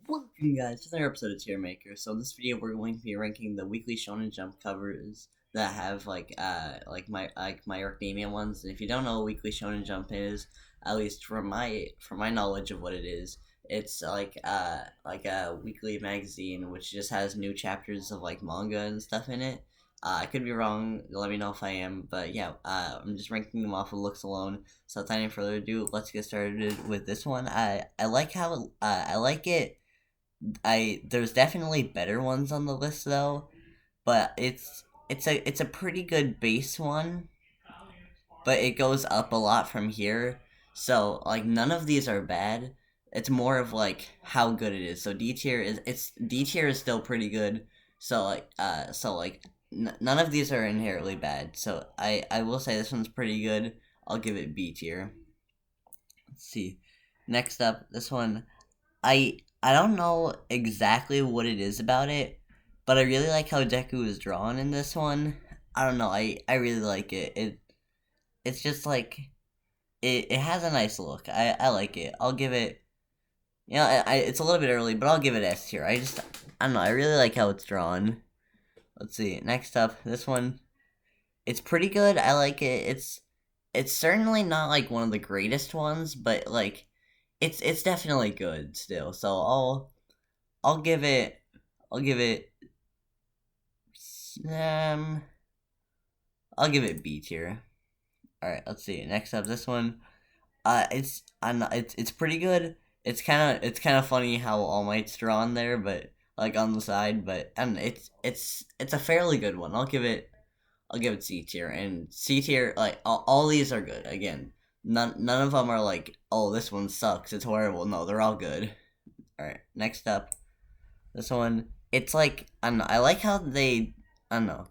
Welcome guys to another episode of Tier Maker. So in this video we're going to be ranking the weekly Shonen Jump covers that have my Arcademia ones. And if you don't know what weekly Shonen Jump is, at least from my knowledge of what it is, it's like a weekly magazine which just has new chapters of like manga and stuff in it. I could be wrong. Let me know if I am. But yeah, I'm just ranking them off of looks alone. So without any further ado, let's get started with this one. I like how I like it. There's definitely better ones on the list though, but it's a pretty good base one, but it goes up a lot from here. So like none of these are bad. It's more of like how good it is. So D tier is still pretty good. None of these are inherently bad. So I will say this one's pretty good. I'll give it B tier. Let's see. Next up, this one I don't know exactly what it is about it, but I really like how Deku is drawn in this one. I don't know. I really like it. It's just like it has a nice look. I like it. I'll give it. It's a little bit early, but I'll give it S tier. I don't know. I really like how it's drawn. Let's see. Next up, this one. It's pretty good. I like it. It's certainly not like one of the greatest ones, but like it's definitely good still. So I'll give it I'll give it um I'll give it B tier. All right, let's see. Next up, this one. It's I'm not, it's pretty good. It's kind of funny how All Might's drawn there, but like on the side. But and it's a fairly good one. I'll give it C tier, and C tier, like all these are good. Again, none of them are like, oh, this one sucks, it's horrible. No, they're all good. All right, next up, this one. It's like I don't know. I like how they. I don't know.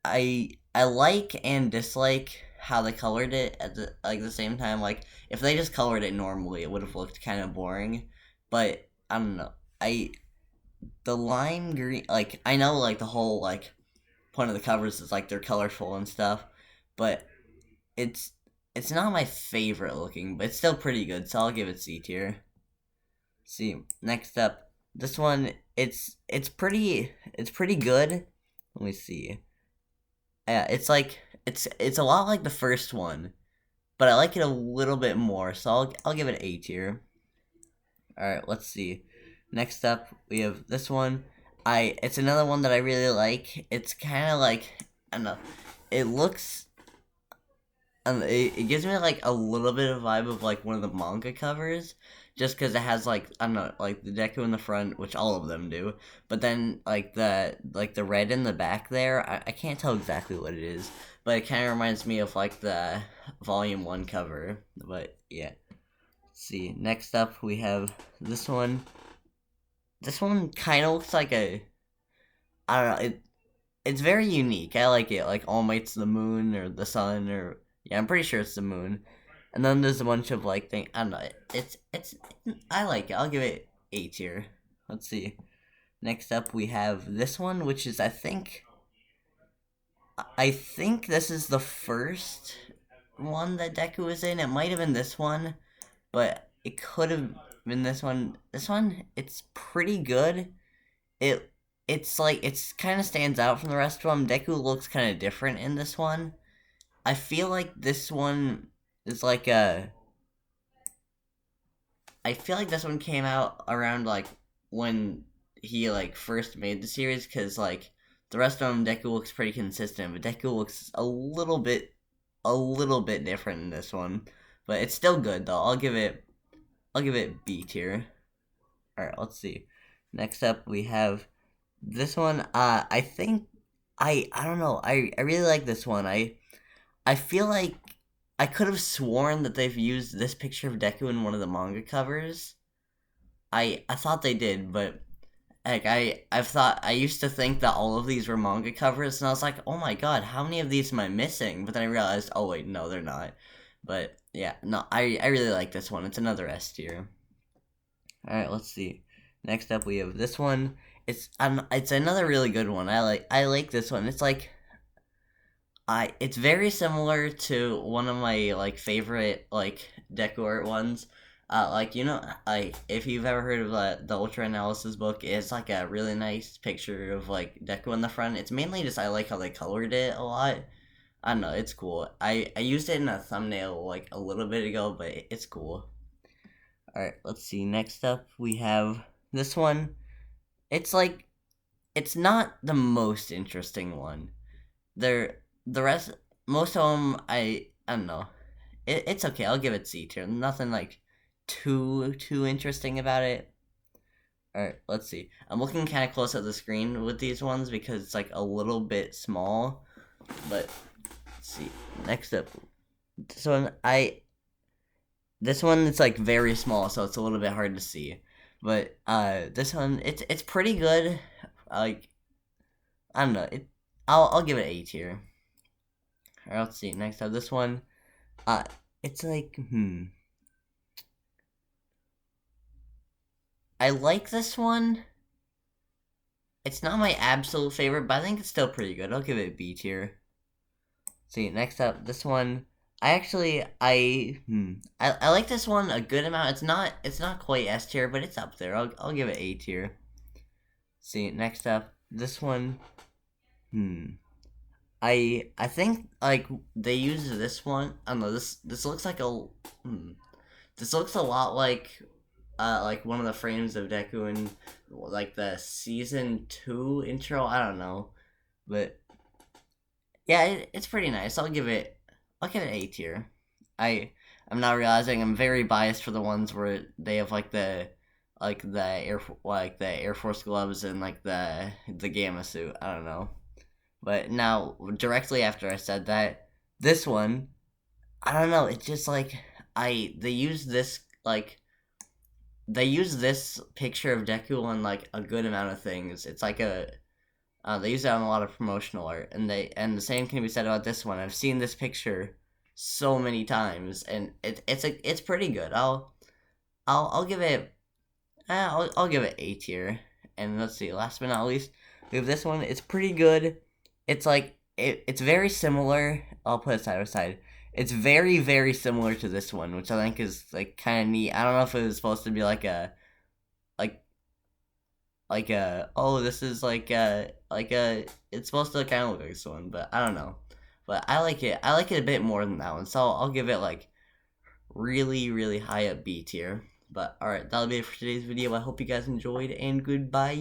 I like and dislike how they colored it at the same time. Like if they just colored it normally, it would have looked kind of boring. But I don't know. I the lime green. Like I know like the whole like point of the covers is like they're colorful and stuff, but it's it's not my favorite looking, but it's still pretty good. So I'll give it C tier. See, next up, this one. It's pretty good. Let me see. Yeah, it's a lot like the first one, but I like it a little bit more. So I'll give it A tier. All right, let's see. Next up, we have this one. It's another one that I really like. It's kind of like I don't know. It looks it gives me like a little bit of vibe of like one of the manga covers, just because it has like I don't know, like the Deku in the front, which all of them do, but then like the red in the back there. I can't tell exactly what it is, but it kind of reminds me of like the Volume One cover. But yeah, let's see. Next up, we have this one. This one kind of looks like a I don't know. It's very unique. I like it. Like All Might's the moon or the sun or yeah, I'm pretty sure it's the moon. And then there's a bunch of like thing. I don't know. It's I like it. I'll give it A tier. Let's see. Next up we have this one, which is I think this is the first one that Deku was in. It might have been this one, but it could have been this one. This one, it's pretty good. It it's like it's kind of stands out from the rest of them. Deku looks kind of different in this one. I feel like this one is like a. I feel like this one came out around like when he like first made the series, because like the rest of them, Deku looks pretty consistent, but Deku looks a little bit different in this one. But it's still good though. I'll give it B tier. All right, let's see. Next up, we have this one. I think I don't know. I really like this one. I feel like I could have sworn that they've used this picture of Deku in one of the manga covers. I thought they did, but like I used to think that all of these were manga covers, and I was like, oh my god, how many of these am I missing? But then I realized, oh wait, no, they're not. But yeah, no, I really like this one. It's another S tier. All right, let's see. Next up, we have this one. It's another really good one. I like this one. It's very similar to one of my like favorite like Deku art ones. Like like if you've ever heard of the Ultra Analysis book, it's like a really nice picture of like Deku in the front. It's mainly just I like how they colored it a lot. I don't know, it's cool. I used it in a thumbnail like a little bit ago, but it's cool. All right, let's see. Next up, we have this one. It's like it's not the most interesting one. The rest, most of them, I don't know. It's okay. I'll give it C tier. Nothing like too interesting about it. All right, let's see. I'm looking kind of close at the screen with these ones because it's like a little bit small. But let's see. Next up, this one this one is like very small, so it's a little bit hard to see. But this one it's pretty good. Like I don't know. I'll give it A tier. All right, let's see. Next up, this one. Uh, it's like I like this one. It's not my absolute favorite, but I think it's still pretty good. I'll give it B tier. See, next up, this one. I actually I like this one a good amount. It's not quite S tier, but it's up there. I'll give it A tier. See, next up, this one. I think like they use this one. I don't know. This looks like this looks a lot like one of the frames of Deku in like the season 2 intro. I don't know, but yeah, it's pretty nice. I'll give it A tier. I'm not realizing I'm very biased for the ones where they have like the Air Force gloves and like the gamma suit. I don't know. But now, directly after I said that, this one, I don't know. It's just like they use this picture of Deku on like a good amount of things. It's like they use it on a lot of promotional art, and the same can be said about this one. I've seen this picture so many times, and it's pretty good. I'll give it I'll give it A tier. And let's see, last but not least, we have this one. It's pretty good. It's like it's very similar. I'll put it side by side. It's very very similar to this one, which I think is like kind of neat. I don't know if it was supposed to be like oh, this is like a it's supposed to kind of look like this one, but I don't know. But I like it. I like it a bit more than that one, so I'll give it like really really high up B tier. But alright, that'll be it for today's video. I hope you guys enjoyed, and goodbye.